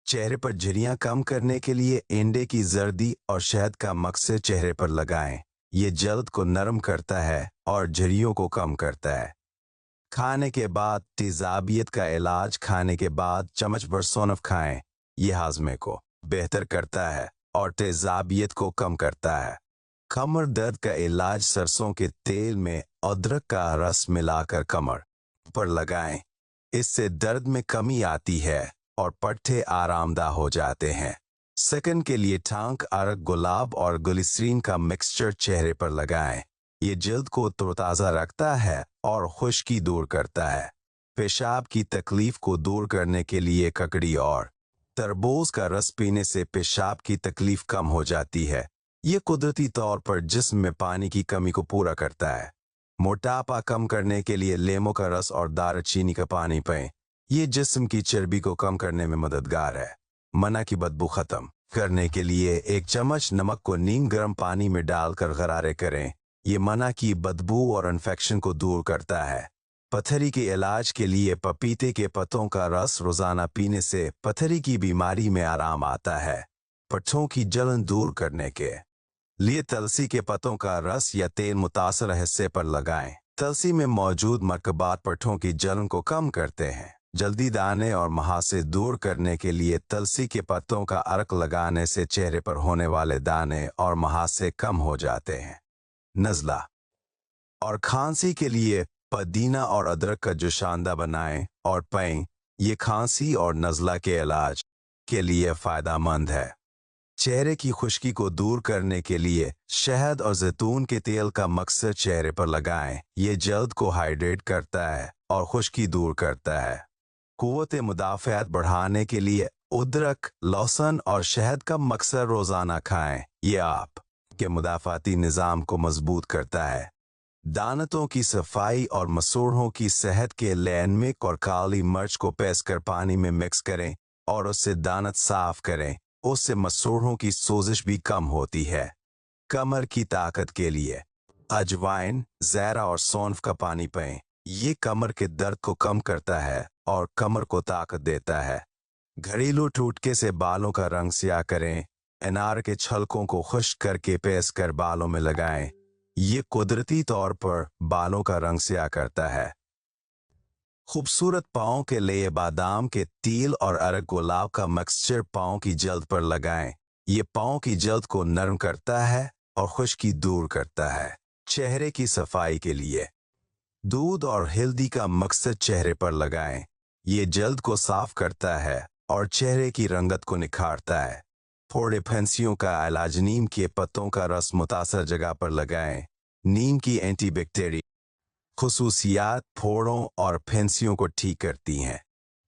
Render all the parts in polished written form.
चेहरे पर झुर्रियां कम करने के लिए एंडे की जर्दी और शहद का मक्सर चेहरे पर लगाएं। ये जल्द को नरम करता है और झुर्रियों को कम करता है। खाने के बाद तेजाबियत का इलाज खाने के बाद चम्मच भर सौंफ खाएं। ये हाजमे को बेहतर करता है और तेजाबियत को कम करता है। कमर दर्द का इलाज सरसों के तेल में अदरक का रस मिलाकर कमर पर लगाएं। इससे दर्द में कमी आती है और पट्टे आरामदा हो जाते हैं। सेकंड के लिए टांग अरग गुलाब और ग्लिसरीन का मिक्सचर चेहरे पर लगाएं। ये जल्द को तरोताज़ा रखता है और खुश्की दूर करता है। पेशाब की तकलीफ को दूर करने के लिए ककड़ी और तरबूज का रस पीने से पेशाब की तकलीफ कम हो जाती है। ये कुदरती तौर पर जिस्म में पानी की कमी को पूरा करता है। मोटापा कम करने के लिए लेमू का रस और दालचीनी का पानी पिएं। ये जिस्म की चर्बी को कम करने में मददगार है। मना की बदबू खत्म करने के लिए 1 चम्मच नमक को नीम गर्म पानी में डालकर गरारे करें। ये मना की बदबू और इन्फेक्शन को दूर करता है। पथरी के इलाज के लिए पपीते के पत्तों का रस रोजाना पीने से पथरी की बीमारी में आराम आता है। पट्ठों की जलन दूर करने के लिए तुलसी के पत्तों का रस या तेल मुतासर हिस्से पर लगाएं। तुलसी में मौजूद मरकबात पट्ठों की जलन को कम करते हैं। जल्दी दाने और महासे दूर करने के लिए तुलसी के पत्तों का अर्क लगाने से चेहरे पर होने वाले दाने और महासे कम हो जाते हैं। नज़ला और खांसी के लिए पुदीना और अदरक का जुशांदा बनाएं और पिएं। ये खांसी और नज़ला के इलाज के लिए फ़ायदेमंद है। चेहरे की खुश्की को दूर करने के लिए शहद और जैतून के तेल का मक्सर चेहरे पर लगाएं। ये जल्द को हाइड्रेट करता है और खुश्की दूर करता है। कुव्वत मुदाफ़ात बढ़ाने के लिए अदरक, लहसुन और शहद का मक्सर रोज़ाना खाएं। ये आप के मुदाफ़ाती निज़ाम को मजबूत करता है। दांतों की सफाई और मसूड़ों की सेहत के लिए नमक और काली मिर्च को पीस कर पानी में मिक्स करें और उससे दांत साफ करें। उससे मसूड़ों की सोजिश भी कम होती है। कमर की ताकत के लिए अजवाइन, ज़ीरा और सौंफ का पानी पिएं। ये कमर के दर्द को कम करता है और कमर को ताकत देता है। घरेलू टोटके से बालों का रंग स्याह करें। अनार के छलकों को खुश्क करके पीस कर बालों में लगाएं। ये कुदरती तौर पर बालों का रंग स्याह करता है। खूबसूरत पाँव के लिए बादाम के तेल और अरग गुलाब का मिक्सचर पाँव की जल्द पर लगाएं। ये पाँव की जल्द को नरम करता है और खुश्की दूर करता है। चेहरे की सफाई के लिए दूध और हल्दी का मिक्सचर चेहरे पर लगाएं। ये जल्द को साफ करता है और चेहरे की रंगत को निखारता है। फोड़े फंसियों का इलाज नीम के पत्तों का रस मुतासर जगह पर लगाएं। नीम की एंटीबैक्टीरियल खुसूसियात फोड़ों और फंसियों को ठीक करती हैं।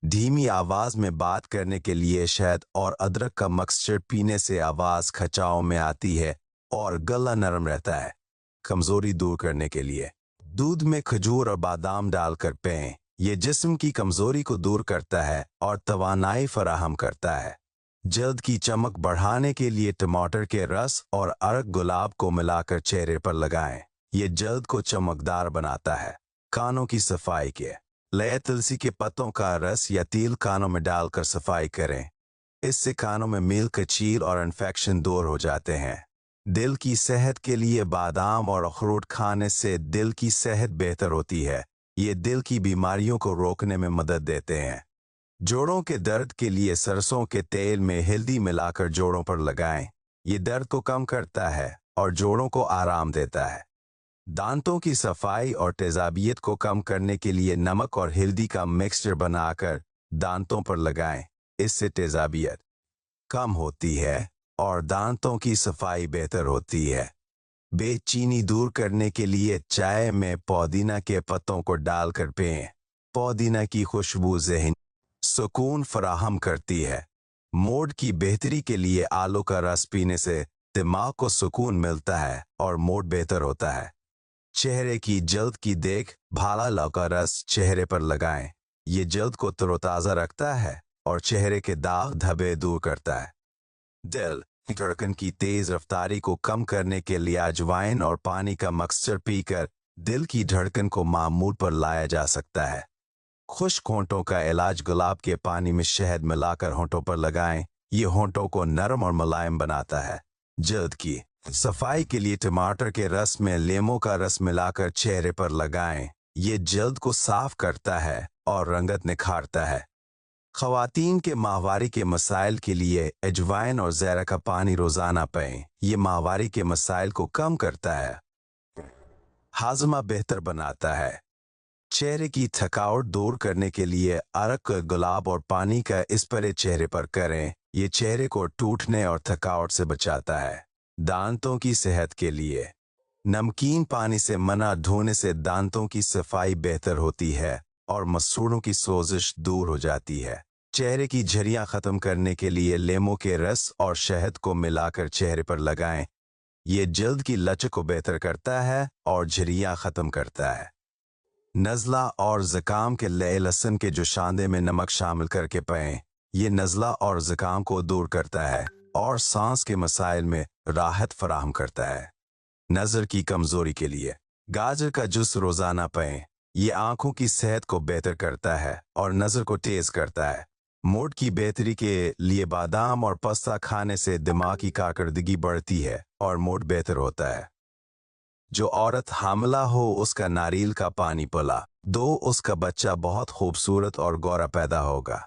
धीमी आवाज में बात करने के लिए शहद और अदरक का मिक्सचर पीने से आवाज खचाव में आती है और गला नरम रहता है। कमजोरी दूर करने के लिए दूध में खजूर और बादाम डालकर पिएं। ये जिस्म की कमजोरी को दूर करता है और तवानाई फराहम करता है। जल्द की चमक बढ़ाने के लिए टमाटर के रस और अरग गुलाब को मिलाकर चेहरे पर लगाएं। ये जल्द को चमकदार बनाता है। कानों की सफाई के लिए तुलसी के पत्तों का रस या तेल कानों में डालकर सफाई करें। इससे कानों में मील कचील और इन्फेक्शन दूर हो जाते हैं। दिल की सेहत के लिए बादाम और अखरोट खाने से दिल की सेहत बेहतर होती है। ये दिल की बीमारियों को रोकने में मदद देते हैं। जोड़ों के दर्द के लिए सरसों के तेल में हल्दी मिलाकर जोड़ों पर लगाएं। ये दर्द को कम करता है और जोड़ों को आराम देता है। दांतों की सफाई और तेजाबियत को कम करने के लिए नमक और हल्दी का मिक्सचर बनाकर दांतों पर लगाएं। इससे तेजाबियत कम होती है और दांतों की सफाई बेहतर होती है। बेचैनी दूर करने के लिए चाय में पुदीना के पत्तों को डालकर पिएं। पुदीना की खुशबू ज़हनी सुकून फराहम करती है। मूड की बेहतरी के लिए आलू का रस पीने से दिमाग को सुकून मिलता है और मूड बेहतर होता है। चेहरे की जल्द की देख भाला का रस चेहरे पर लगाएं। ये जल्द को तरोताज़ा रखता है और चेहरे के दाग धब्बे दूर करता है। दिल धड़कन की तेज रफ्तारी को कम करने के लिए अजवाइन और पानी का मिक्सचर पीकर दिल की धड़कन को मामूल पर लाया जा सकता है। खुश्क होंठों का इलाज गुलाब के पानी में शहद मिलाकर होंठों पर लगाएं। ये होंठों को नरम और मुलायम बनाता है। जल्द की सफाई के लिए टमाटर के रस में लीमू का रस मिलाकर चेहरे पर लगाएं। ये जल्द को साफ करता है और रंगत निखारता है। ख़वातीन के माहवारी के मसाइल के लिए अजवाइन और ज़ैरा का पानी रोज़ाना पिएं। ये माहवारी के मसाइल को कम करता है, हाजमा बेहतर बनाता है। चेहरे की थकावट दूर करने के लिए अरक गुलाब और पानी का स्प्रे चेहरे पर करें। ये चेहरे को टूटने और थकावट से बचाता है। दांतों की सेहत के लिए नमकीन पानी से मना धोने से दांतों की सफाई बेहतर होती है और मसूड़ों की सोजिश दूर हो जाती है। चेहरे की झुर्रियां खत्म करने के लिए लीमू के रस और शहद को मिलाकर चेहरे पर लगाएं। ये जल्द की लचक को बेहतर करता है और झुर्रियां खत्म करता है। नज़ला और ज़ुकाम के लिए लहसुन के जुशांदे में नमक शामिल करके पिएं। ये नज़ला और ज़ुकाम को दूर करता है और सांस के मसाइल में राहत फराहम करता है। नज़र की कमजोरी के लिए गाजर का जूस रोजाना पिएं। ये आंखों की सेहत को बेहतर करता है और नज़र को तेज करता है। मूड की बेहतरी के लिए बादाम और पिस्ता खाने से दिमाग की कारकर्दगी बढ़ती है और मूड बेहतर होता है। जो औरत हामिला हो उसका नारियल का पानी पिला दो, उसका बच्चा बहुत खूबसूरत और गौरा पैदा होगा।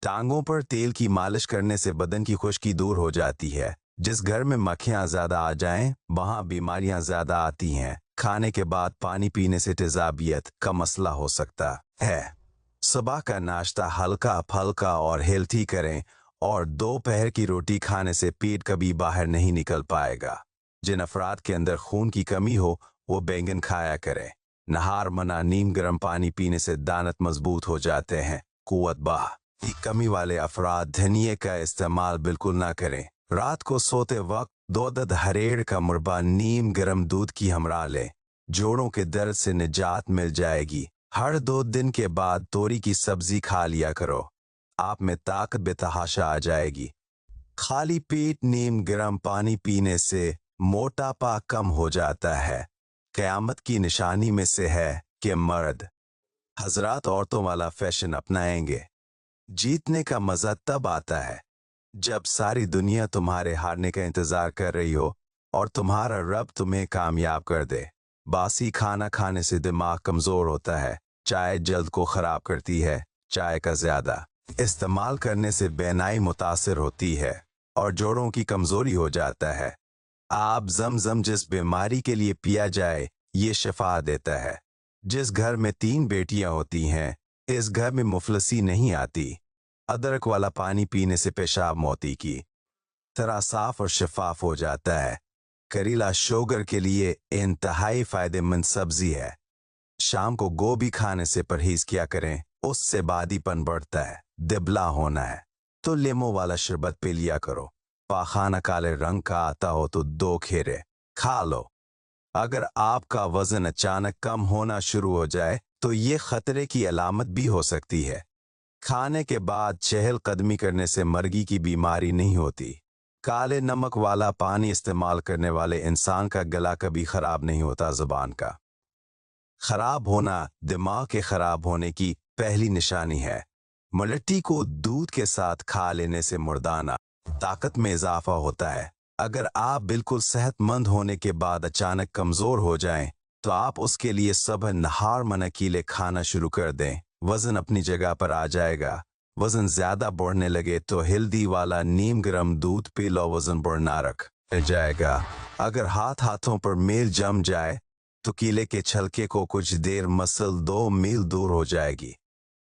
टांगों पर तेल की मालिश करने से बदन की खुश्की दूर हो जाती है। जिस घर में मक्खियां ज्यादा आ जाएं, वहां बीमारियां ज्यादा आती हैं। खाने के बाद पानी पीने से तेजाबियत का मसला हो सकता है। सुबह का नाश्ता हल्का फल्का और हेल्थी करें और दोपहर की रोटी खाने से पेट कभी बाहर नहीं निकल पाएगा। जिन अफराद के अंदर खून की कमी हो वो बैंगन खाया करें। नहार मना नीम गर्म पानी पीने से दांत मजबूत हो जाते हैं। कुव्वत बाह की कमी वाले अफराद धनिये का इस्तेमाल बिल्कुल ना करें। रात को सोते वक्त 2 अदद हरेड़ का मुरब्बा नीम गर्म दूध की हमरा लें। जोड़ों के दर्द से निजात मिल जाएगी। हर 2 दिन के बाद तोरी की सब्जी खा लिया करो, आप में ताकत बेतहाशा आ जाएगी। खाली पेट नीम गर्म पानी पीने से मोटापा कम हो जाता है। क़यामत की निशानी में से है कि मर्द हजरात औरतों वाला फैशन अपनाएंगे। जीतने का मजा तब आता है जब सारी दुनिया तुम्हारे हारने का इंतजार कर रही हो और तुम्हारा रब तुम्हें कामयाब कर दे। बासी खाना खाने से दिमाग कमजोर होता है। चाय जल्द को खराब करती है। चाय का ज्यादा इस्तेमाल करने से बेनाई मुतासिर होती है और जोड़ों की कमजोरी हो जाता है। आप ज़मज़म जिस बीमारी के लिए पिया जाए ये शिफा देता है। जिस घर में 3 बेटियां होती हैं, इस घर में मुफलसी नहीं आती। अदरक वाला पानी पीने से पेशाब मोती की तरह साफ और शफाफ हो जाता है। करेला शुगर के लिए इंतहाई फायदेमंद सब्जी है। शाम को गोभी खाने से परहेज किया करें, उससे बादीपन बढ़ता है। दिबला होना है तो लीमू वाला शरबत पी लिया करो। पाखाना काले रंग का आता हो तो 2 खेरे खा लो। अगर आपका वजन अचानक कम होना शुरू हो जाए तो ये खतरे की अलामत भी हो सकती है। खाने के बाद चहलकदमी करने से मर्गी की बीमारी नहीं होती। काले नमक वाला पानी इस्तेमाल करने वाले इंसान का गला कभी खराब नहीं होता। जुबान का खराब होना दिमाग के खराब होने की पहली निशानी है। मलट्टी को दूध के साथ खा लेने से मुर्दाना ताकत में इजाफा होता है। अगर आप बिल्कुल सेहतमंद होने के बाद अचानक कमजोर हो जाएं, तो आप उसके लिए सुबह नहार मनकीले खाना शुरू कर दें। वजन अपनी जगह पर आ जाएगा। वजन ज्यादा बढ़ने लगे तो हल्दी वाला नीम गर्म दूध पी लो, वजन बढ़ना रख जाएगा। अगर हाथों पर मेल जम जाए तो कीले के छलके को कुछ देर मसल 2 मील दूर हो जाएगी।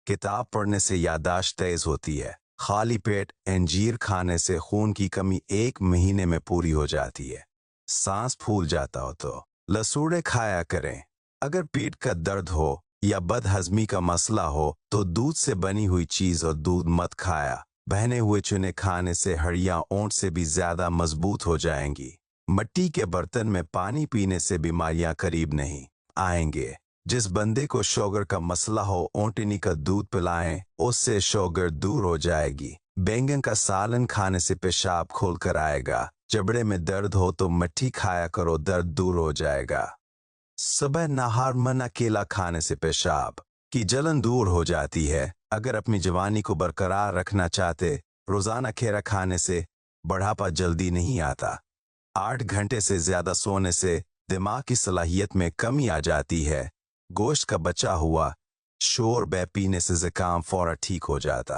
किताब पढ़ने से यादाश्त तेज होती है। खाली पेट अंजीर खाने से खून की कमी 1 महीने में पूरी हो जाती है। सांस फूल जाता हो तो लसूड़े खाया करें। अगर पेट का दर्द हो या बदहजमी का मसला हो तो दूध से बनी हुई चीज और दूध मत खाया। बहने हुए चुने खाने से हड्डियां ऊंट से भी ज्यादा मजबूत हो जाएंगी। मिट्टी के बर्तन में पानी पीने से बीमारियां करीब नहीं आएंगे। जिस बंदे को शुगर का मसला हो ऊंटनी का दूध पिलाएं, उससे शुगर दूर हो जाएगी। बैंगन का सालन खाने से पेशाब खोल कर आएगा। जबड़े में दर्द हो तो मट्ठी खाया करो, दर्द दूर हो जाएगा। सुबह नहार मना केला खाने से पेशाब की जलन दूर हो जाती है। अगर अपनी जवानी को बरकरार रखना चाहते, रोजाना खीरा खाने से बढ़ापा जल्दी नहीं आता। 8 घंटे से ज्यादा सोने से दिमाग की सलाहियत में कमी आ जाती है। गोश्त का बचा हुआ शोरबा पीने से जुकाम फौरन ठीक हो जाता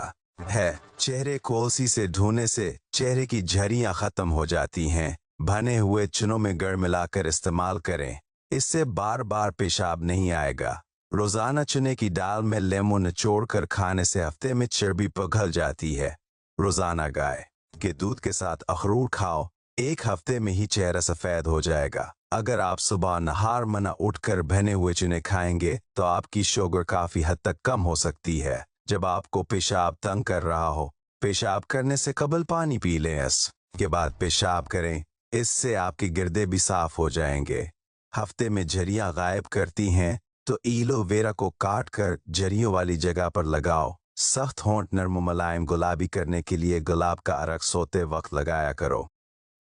है। चेहरे को अलसी से धोने से चेहरे की झुर्रियां खत्म हो जाती हैं। भने हुए चनों में गुड़ मिलाकर इस्तेमाल करें, इससे बार बार पेशाब नहीं आएगा। रोजाना चने की दाल में लेमन निचोड़कर खाने से हफ्ते में चर्बी पिघल जाती है। रोजाना गाय के दूध के साथ अखरोट खाओ, 1 हफ्ते में ही चेहरा सफेद हो जाएगा। अगर आप सुबह नहार मना उठकर भने हुए चने खाएंगे तो आपकी शुगर काफी हद तक कम हो सकती है। जब आपको पेशाब तंग कर रहा हो, पेशाब करने से कबल पानी पी लें, इसके बाद पेशाब करें, इससे आपके गिरदे भी साफ हो जाएंगे। हफ्ते में झुर्रियां गायब करती हैं तो एलोवेरा को काट कर झुर्रियों वाली जगह पर लगाओ। सख्त होंठ नरम मुलायम गुलाबी करने के लिए गुलाब का अरक सोते वक्त लगाया करो।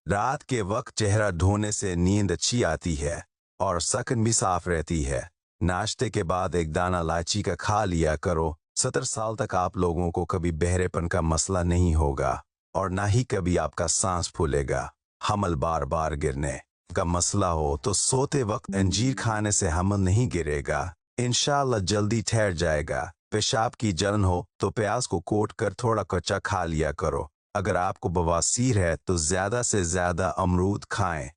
रात के वक्त चेहरा धोने से नींद अच्छी आती है और सकन भी साफ रहती है। नाश्ते के बाद 1 दाना इलायची का खा लिया करो। 70 साल तक आप लोगों को कभी बहरेपन का मसला नहीं होगा और ना ही कभी आपका सांस फूलेगा। हमल बार बार गिरने का मसला हो तो सोते वक्त अंजीर खाने से हमल नहीं गिरेगा, इंशाल्लाह जल्दी ठहर जाएगा। पेशाब की जलन हो तो प्याज को कोट कर थोड़ा कच्चा खा लिया करो। अगर आपको बवासीर है तो ज्यादा से ज्यादा अमरूद खाएं।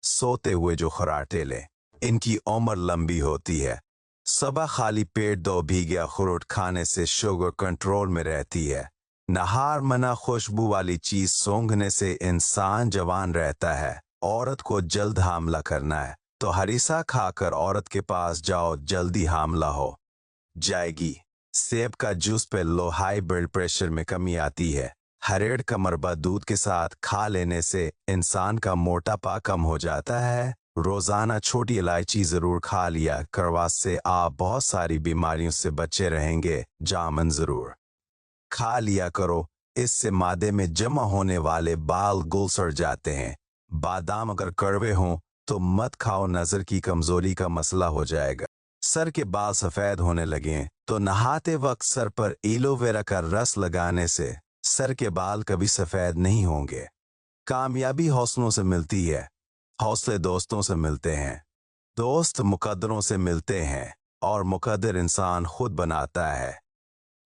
सोते हुए जो खराटे लें, इनकी उम्र लंबी होती है। सुबह खाली पेट 2 भीगे अखरोट खाने से शुगर कंट्रोल में रहती है। नहार मना खुशबू वाली चीज सूंघने से इंसान जवान रहता है। औरत को जल्द हामला करना है तो हरीसा खाकर औरत के पास जाओ, जल्दी हामला हो जाएगी। सेब का जूस पे लो, हाई ब्लड प्रेशर में कमी आती है। हरेड़ का मरबा दूध के साथ खा लेने से इंसान का मोटापा कम हो जाता है। रोजाना छोटी इलायची जरूर खा लिया करवा से आप बहुत सारी बीमारियों से बचे रहेंगे। जामुन जरूर खा लिया करो, इससे मादे में जमा होने वाले बाल गुल सड़ जाते हैं। बादाम अगर कड़वे हों तो मत खाओ, नजर की कमजोरी का मसला हो जाएगा। सर के बाल सफेद होने लगे तो नहाते वक्त सर पर एलोवेरा का रस लगाने से सर के बाल कभी सफेद नहीं होंगे। कामयाबी हौसलों से मिलती है, हौसले दोस्तों से मिलते हैं, दोस्त मुकद्दरों से मिलते हैं और मुकद्दर इंसान खुद बनाता है।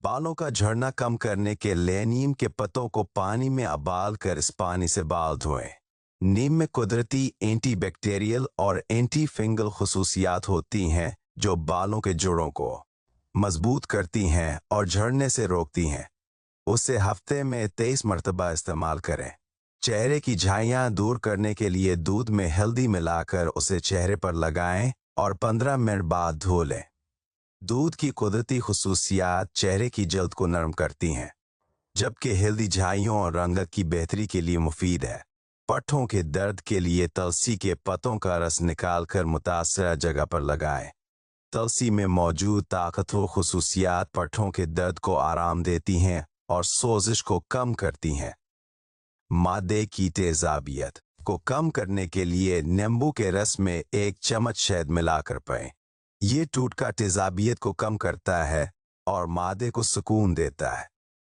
बालों का झड़ना कम करने के लिए नीम के पत्तों को पानी में उबाल कर इस पानी से बाल धोएं। नीम में कुदरती एंटीबैक्टीरियल और एंटी फंगल खुसूसियात होती हैं जो बालों के जोड़ों को मजबूत करती हैं और झड़ने से रोकती हैं। उसे हफ्ते में 23 मरतबा इस्तेमाल करें। चेहरे की झाइयां दूर करने के लिए दूध में हल्दी मिलाकर उसे चेहरे पर लगाएं और 15 मिनट बाद धो लें। दूध की कुदरती खुसूसियात चेहरे की जल्द को नरम करती हैं, जबकि हल्दी झाइयों और रंगत की बेहतरी के लिए मुफीद है। पट्ठों के दर्द के लिए तुलसी के पत्तों का रस निकालकर मुतासरा जगह पर लगाएं। तुलसी में मौजूद ताकतवर खुसूसियात पट्ठों के दर्द को आराम देती हैं और सोजिश को कम करती हैं। मादे की तेजाबियत को कम करने के लिए नींबू के रस में 1 चम्मच शहद मिलाकर पिएं। ये टूटका तेजाबियत को कम करता है और मादे को सुकून देता है।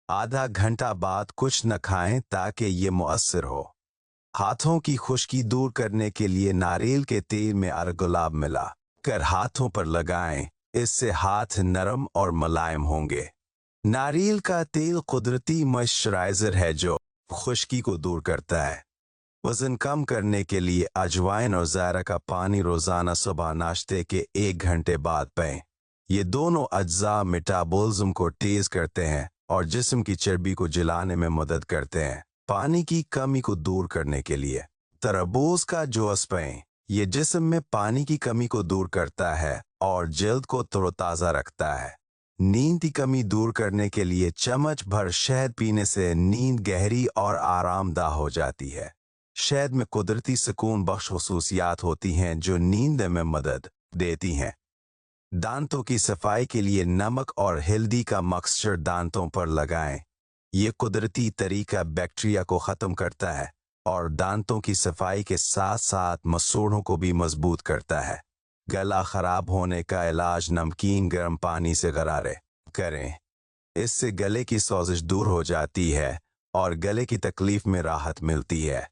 आधा घंटा बाद कुछ न खाएं ताकि ये मुअस्सर हो। हाथों की खुश्की दूर करने के लिए नारियल के तेल में अरगुलाब मिला कर हाथों पर लगाएं, इससे हाथ नरम और मुलायम होंगे। नारियल का तेल कुदरती मॉइस्चराइजर है जो खुश्की को दूर करता है। वजन कम करने के लिए अजवाइन और ज़ीरा का पानी रोजाना सुबह नाश्ते के 1 घंटे बाद पिएं। ये दोनों अज्जा मेटाबॉलिज्म को तेज करते हैं और जिस्म की चर्बी को जलाने में मदद करते हैं। पानी की कमी को दूर करने के लिए तरबूज का जूस पिएं। ये जिस्म में पानी की कमी को दूर करता है और जल्द को तरोताज़ा रखता है। नींद की कमी दूर करने के लिए चम्मच भर शहद पीने से नींद गहरी और आरामदाह हो जाती है। शहद में कुदरती सुकून बख्श खुसूसियात होती हैं जो नींद में मदद देती हैं। दांतों की सफाई के लिए नमक और हल्दी का मिक्सचर दांतों पर लगाएं। ये कुदरती तरीका बैक्टीरिया को ख़त्म करता है और दांतों की सफाई के साथ साथ मसूड़ों को भी मजबूत करता है। गला खराब होने का इलाज नमकीन गर्म पानी से गरारे करें। इससे गले की सोजिश दूर हो जाती है और गले की तकलीफ में राहत मिलती है।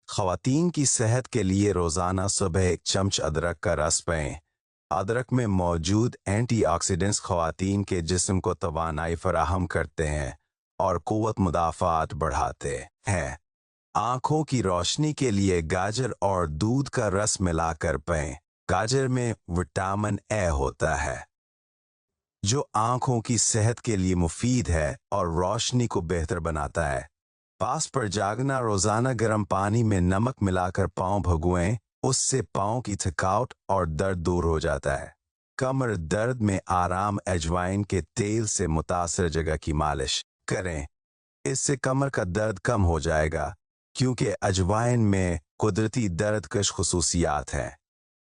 ख़वातीन की सेहत के लिए रोज़ाना सुबह 1 चम्मच अदरक का रस पिएं। अदरक में मौजूद एंटीऑक्सीडेंट्स ख़वातीन के जिस्म को तवानाई फराहम करते हैं और क़ुव्वत मुदाफ़ात बढ़ाते हैं। आँखों की रोशनी के लिए गाजर और दूध का रस मिलाकर पिएं। गाजर में विटामिन ए होता है जो आँखों की सेहत के लिए मुफीद है और रोशनी को बेहतर बनाता है। पास पर जागना, रोज़ाना गर्म पानी में नमक मिलाकर पाँव भगोएं, उससे पाँव की थकावट और दर्द दूर हो जाता है। कमर दर्द में आराम, अजवाइन के तेल से मुतासर जगह की मालिश करें। इससे कमर का दर्द कम हो जाएगा क्योंकि अजवाइन में कुदरती दर्दकश खुसूसियात हैं।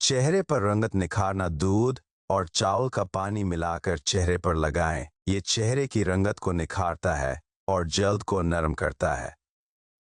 चेहरे पर रंगत निखारना, दूध और चावल का पानी मिलाकर चेहरे पर लगाएं। ये चेहरे की रंगत को निखारता है और जल्द को नरम करता है।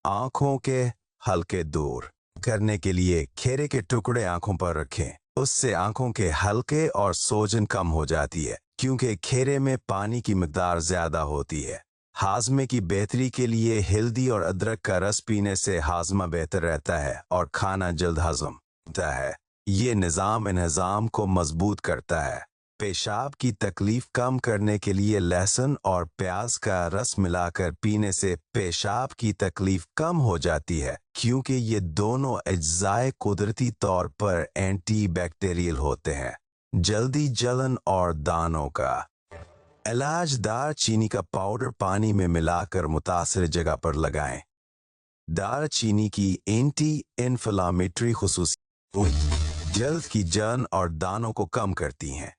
आँखों के हल्के दूर करने के लिए खेरे के टुकड़े आँखों पर रखें। उससे आँखों के हल्के और सोजन कम हो जाती है क्योंकि खेरे में पानी की मिकदार ज़्यादा होती है। हाजमे की बेहतरी के लिए हल्दी और अदरक का रस पीने से हाजमा बेहतर रहता है और खाना जल्द हजम होता है। ये निज़ाम को मजबूत करता है। पेशाब की तकलीफ कम करने के लिए लहसुन और प्याज का रस मिलाकर पीने से पेशाब की तकलीफ कम हो जाती है क्योंकि ये दोनों अज्जाए कुदरती तौर पर एंटी बैक्टीरियल होते हैं। जल्दी जलन और दानों का इलाज, दालचीनी का पाउडर पानी में मिलाकर मुतासर जगह पर लगाएं। दालचीनी की एंटी इन्फ्लामेटरी खुसूसियात जल्द की जलन और दानों को कम करती हैं।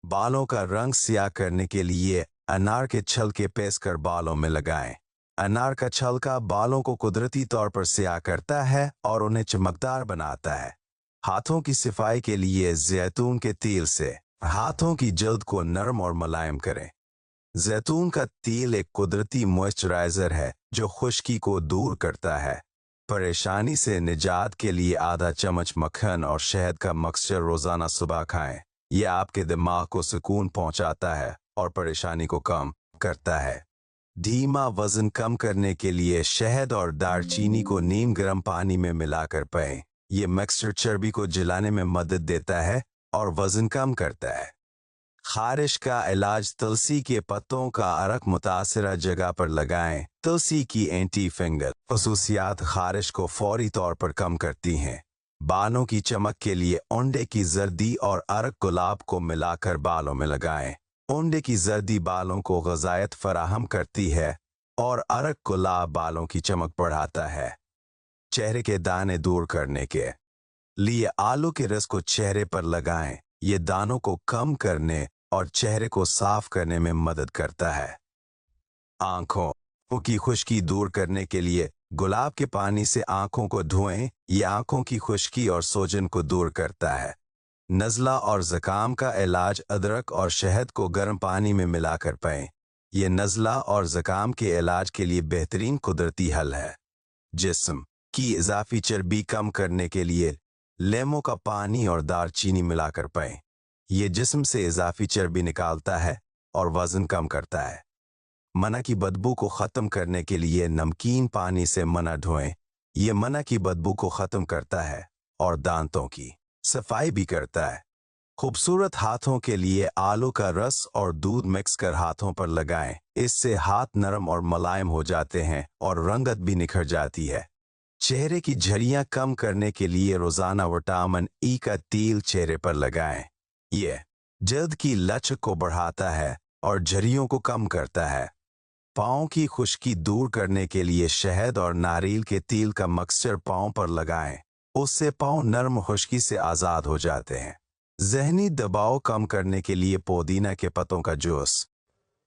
बालों का रंग सियाह करने के लिए अनार के छलके पेस कर बालों में लगाएं। अनार का छलका बालों को कुदरती तौर पर सियाह करता है और उन्हें चमकदार बनाता है। हाथों की सफाई के लिए जैतून के तेल से हाथों की जल्द को नरम और मुलायम करें। जैतून का तेल एक कुदरती मॉइस्चराइजर है जो खुश्की को दूर करता है। परेशानी से निजात के लिए आधा चम्मच मक्खन और शहद का मिक्सचर रोजाना सुबह खाएं। यह आपके दिमाग को सुकून पहुंचाता है और परेशानी को कम करता है। धीमा वजन कम करने के लिए शहद और दालचीनी को नीम गर्म पानी में मिलाकर पिएं। यह मिक्सचर चर्बी को जलाने में मदद देता है और वजन कम करता है। खारिश का इलाज, तुलसी के पत्तों का अरक मुतासरा जगह पर लगाएं। तुलसी की एंटी फंगल खुसूसियात खारिश को फौरी तौर पर कम करती हैं। बालों की चमक के लिए ओंडे की जर्दी और अरक गुलाब को मिलाकर बालों में लगाएं। ओंडे की जर्दी बालों को ग़िज़ायत फराहम करती है और अरक गुलाब बालों की चमक बढ़ाता है। चेहरे के दाने दूर करने के लिए आलू के रस को चेहरे पर लगाएं। ये दानों को कम करने और चेहरे को साफ करने में मदद करता है। आंखों की खुश्की दूर करने के लिए गुलाब के पानी से आंखों को धोएं। ये आंखों की खुश्की और सोजन को दूर करता है। नज़ला और ज़ुकाम का इलाज, अदरक और शहद को गर्म पानी में मिलाकर पिएं। ये नज़ला और ज़ुकाम के इलाज के लिए बेहतरीन कुदरती हल है। जिस्म की इजाफी चर्बी कम करने के लिए लेमों का पानी और दालचीनी मिलाकर पिएं। ये जिस्म से इजाफी चर्बी निकालता है और वजन कम करता है। मना की बदबू को ख़त्म करने के लिए नमकीन पानी से मना धोएं। ये मना की बदबू को ख़त्म करता है और दांतों की सफाई भी करता है। खूबसूरत हाथों के लिए आलू का रस और दूध मिक्स कर हाथों पर लगाएं। इससे हाथ नरम और मुलायम हो जाते हैं और रंगत भी निखर जाती है। चेहरे की झुर्रियां कम करने के लिए रोजाना विटामिन ई का तेल चेहरे पर लगाएं। ये जल्द की लचक को बढ़ाता है और झुर्रियों को कम करता है। पाँव की खुश्की दूर करने के लिए शहद और नारियल के तेल का मिक्सचर पाँव पर लगाएं। उससे पाँव नरम खुश्की से आज़ाद हो जाते हैं। ज़हनी दबाव कम करने के लिए पुदीना के पत्तों का जूस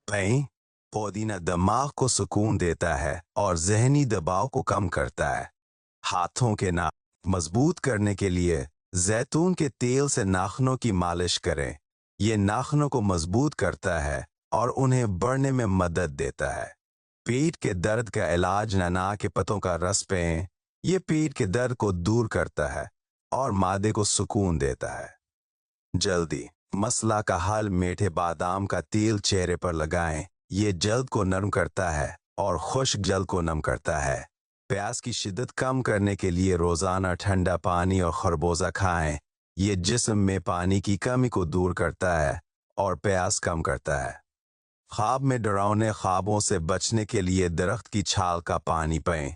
पिएं। पुदीना दिमाग को सुकून देता है और ज़हनी दबाव को कम करता है। हाथों के नाख मजबूत करने के लिए जैतून के तेल से नाखूनों की मालिश करें। यह नाखूनों को मजबूत करता है और उन्हें बढ़ने में मदद देता है। पेट के दर्द का इलाज, नना के पत्तों का रस पिएं। यह पेट के दर्द को दूर करता है और मादे को सुकून देता है। जल्दी मसला का हल मीठे बादाम का तेल चेहरे पर लगाएं। ये जल्द को नरम करता है और खुश्क जल्द को नम करता है। प्यास की शिद्दत कम करने के लिए रोजाना ठंडा पानी और खरबूजा खाएं। ये जिस्म में पानी की कमी को दूर करता है और प्यास कम करता है। ख्वाब में डरावने ख्वाबों से बचने के लिए दरख्त की छाल का पानी पिएं।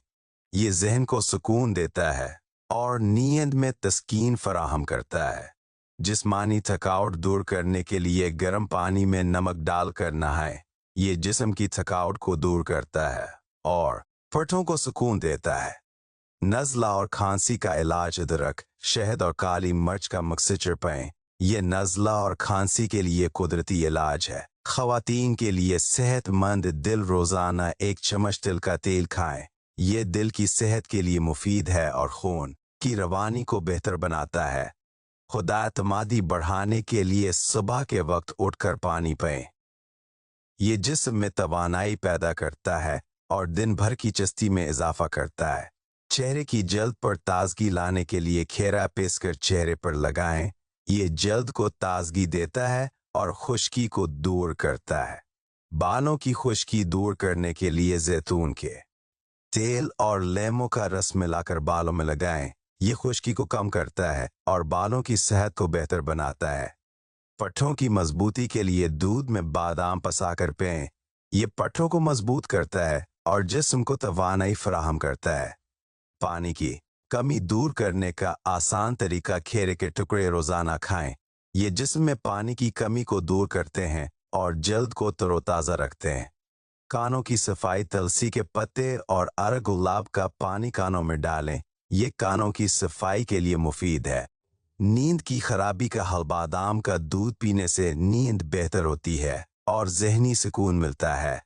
ये जहन को सुकून देता है और नींद में तस्कीन फराहम करता है। जिस्मानी थकावट दूर करने के लिए गर्म पानी में नमक डालकर नहाएं। ये जिस्म की थकावट को दूर करता है और पट्टों को सुकून देता है। नज़ला और खांसी का इलाज अदरक, शहद और काली मिर्च का मिक्सचर पिएं। ये नज़ला और खांसी के लिए कुदरती इलाज है। ख़वातीन के लिए सेहतमंद दिल रोज़ाना 1 चम्मच तिल का तेल खाएं। ये दिल की सेहत के लिए मुफीद है और खून की रवानी को बेहतर बनाता है। खुदाएतमादी बढ़ाने के लिए सुबह के वक्त उठकर पानी पिएं। ये जिस्म में तवानाई पैदा करता है और दिन भर की चस्ती में इजाफा करता है। चेहरे की जल्द पर ताजगी लाने के लिए खेरा पीसकर चेहरे पर लगाएं। ये जल्द को ताजगी देता है और खुश्की को दूर करता है। बालों की खुश्की दूर करने के लिए जैतून के तेल और लेमू का रस मिलाकर बालों में लगाएं। ये खुश्की को कम करता है और बालों की सेहत को बेहतर बनाता है। पट्टों की मजबूती के लिए दूध में बादाम पसाकर पिएं। ये पट्टों को मजबूत करता है और जिस्म को तवानाई फराहम करता है। पानी की कमी दूर करने का आसान तरीका खेरे के टुकड़े रोजाना खाएं। ये जिस्म में पानी की कमी को दूर करते हैं और जल्द को तरोताज़ा रखते हैं। कानों की सफाई तुलसी के पत्ते और अरग गुलाब का पानी कानों में डालें। ये कानों की सफाई के लिए मुफीद है। नींद की खराबी का हल बादाम का दूध पीने से नींद बेहतर होती है और जहनी सुकून मिलता है।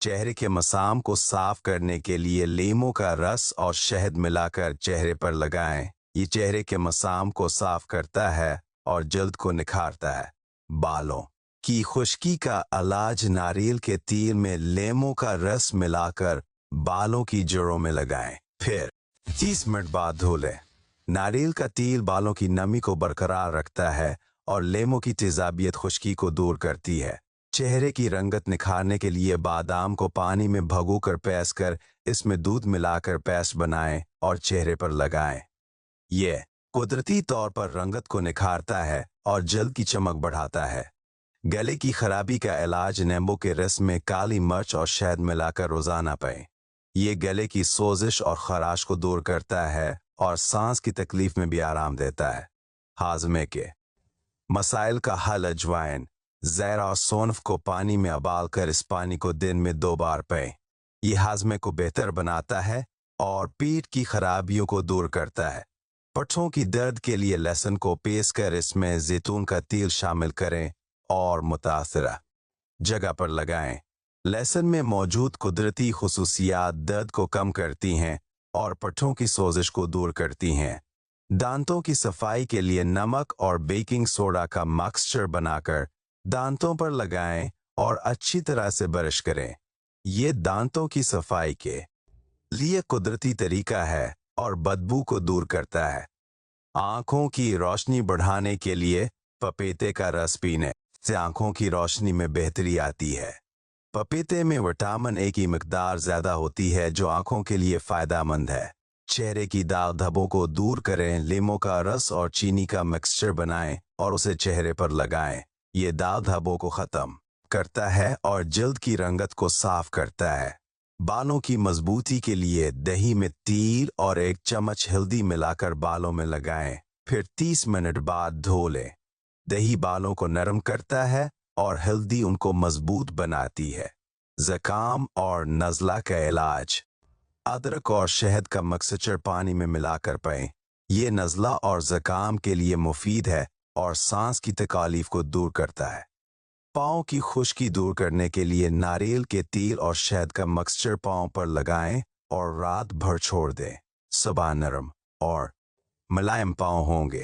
चेहरे के मसाम को साफ करने के लिए लीमू का रस और शहद मिलाकर चेहरे पर लगाएं। ये चेहरे के मसाम को साफ करता है और जल्द को निखारता है। बालों की खुश्की का इलाज नारियल के तेल में लीमू का रस मिलाकर बालों की जड़ों में लगाएं। फिर 30 मिनट बाद धो लें। नारियल का तेल बालों की नमी को बरकरार रखता है और लीमू की तेजाबियत खुश्की को दूर करती है। चेहरे की रंगत निखारने के लिए बादाम को पानी में भगोकर पीस कर इसमें दूध मिलाकर पेस्ट बनाएं और चेहरे पर लगाएं। ये कुदरती तौर पर रंगत को निखारता है और जल्द की चमक बढ़ाता है। गले की खराबी का इलाज नींबू के रस में काली मिर्च और शहद मिलाकर रोजाना पिएं। ये गले की सोजिश और खराश को दूर करता है और सांस की तकलीफ में भी आराम देता है। हाजमे के मसाइल का हल अजवाइन, ज़ैरा और सौंफ को पानी में उबालकर इस पानी को दिन में 2 बार पिएं। ये हाजमे को बेहतर बनाता है और पेट की खराबियों को दूर करता है। पट्टों की दर्द के लिए लहसुन को पीसकर इसमें जैतून का तेल शामिल करें और मुतासरा जगह पर लगाएं। लहसुन में मौजूद कुदरती खुसूसियात दर्द को कम करती हैं और पट्टों की सोजिश को दूर करती हैं। दांतों की सफाई के लिए नमक और बेकिंग सोडा का मिक्सचर बनाकर दांतों पर लगाएं और अच्छी तरह से ब्रश करें। ये दांतों की सफाई के लिए कुदरती तरीका है और बदबू को दूर करता है। आंखों की रोशनी बढ़ाने के लिए पपीते का रस पीने से आंखों की रोशनी में बेहतरी आती है। पपीते में विटामिन ए की मिकदार ज्यादा होती है जो आंखों के लिए फायदेमंद है। चेहरे की दाग धब्बों को दूर करें। लीमू का रस और चीनी का मिक्सचर बनाएं और उसे चेहरे पर लगाएं। ये दाग धब्बों को खत्म करता है और जल्द की रंगत को साफ करता है। बालों की मजबूती के लिए दही में तेल और 1 चम्मच हल्दी मिलाकर बालों में लगाएं। फिर 30 मिनट बाद धो लें। दही बालों को नरम करता है और हल्दी उनको मजबूत बनाती है। ज़ुकाम और नज़ला का इलाज, अदरक और शहद का मिक्सचर पानी में मिलाकर पिएं। ये नज़ला और ज़ुकाम के लिए मुफीद है और सांस की तकलीफ को दूर करता है। पाँव की खुश्की दूर करने के लिए नारियल के तेल और शहद का मिक्सचर पाँव पर लगाएं और रात भर छोड़ दें। सुबह नरम और मुलायम पाँव होंगे।